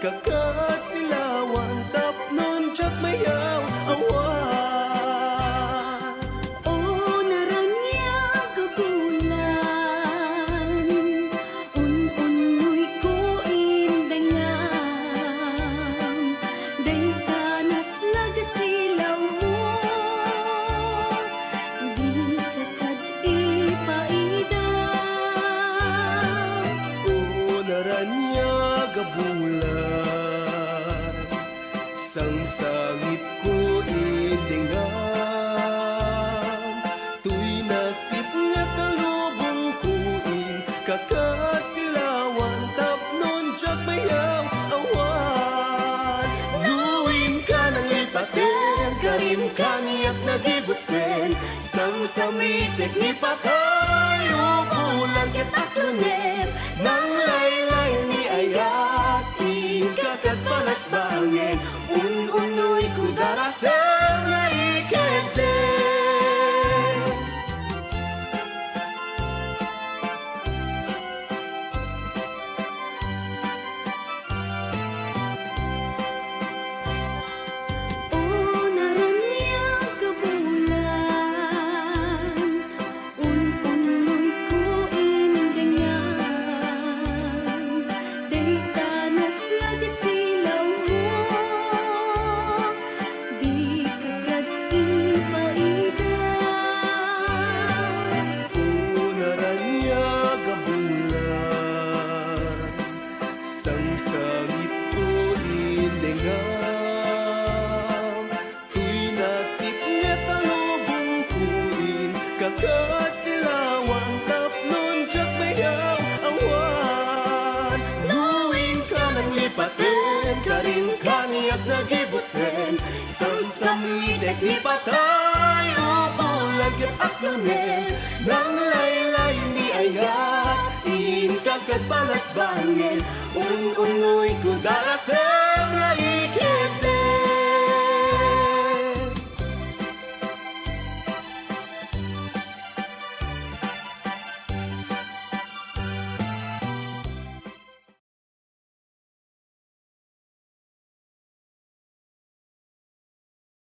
kakat silawan tapnon jak mayaw awan. O naranya kabulan, un-unoy ko indengam, day panas nagasilaw mo, di kakad ipaidam. Naranya gabulan, sang sangit ko indengam, tuy nasip nga talubong kuin, kakat silawan tapnon jak mayaw awan. Luwin ka ng ipaten, karim kaniyak nagibusen, sang samitek ni patay, ukulan ket aklunem, nang laylay ni ayatin, kakat palas bangin, un-unoy ko darasel nga ikenten. O naranya kabulan, un-unoy ko indengam, day tanas nagasilaw mo, di kakad ipaidam. Naranya gabulan, sang sangit ko indengam, tuy nasip nga talubong kuin, kakat silawan tapnon jak mayaw awan. Luwin ka ng lipaten, karim kaniyak nagibusen, sang samitek ni patay, ukulan ket aklunen, nang laylay ni ayat, in kakat palas bangin, un-unoy ko darasel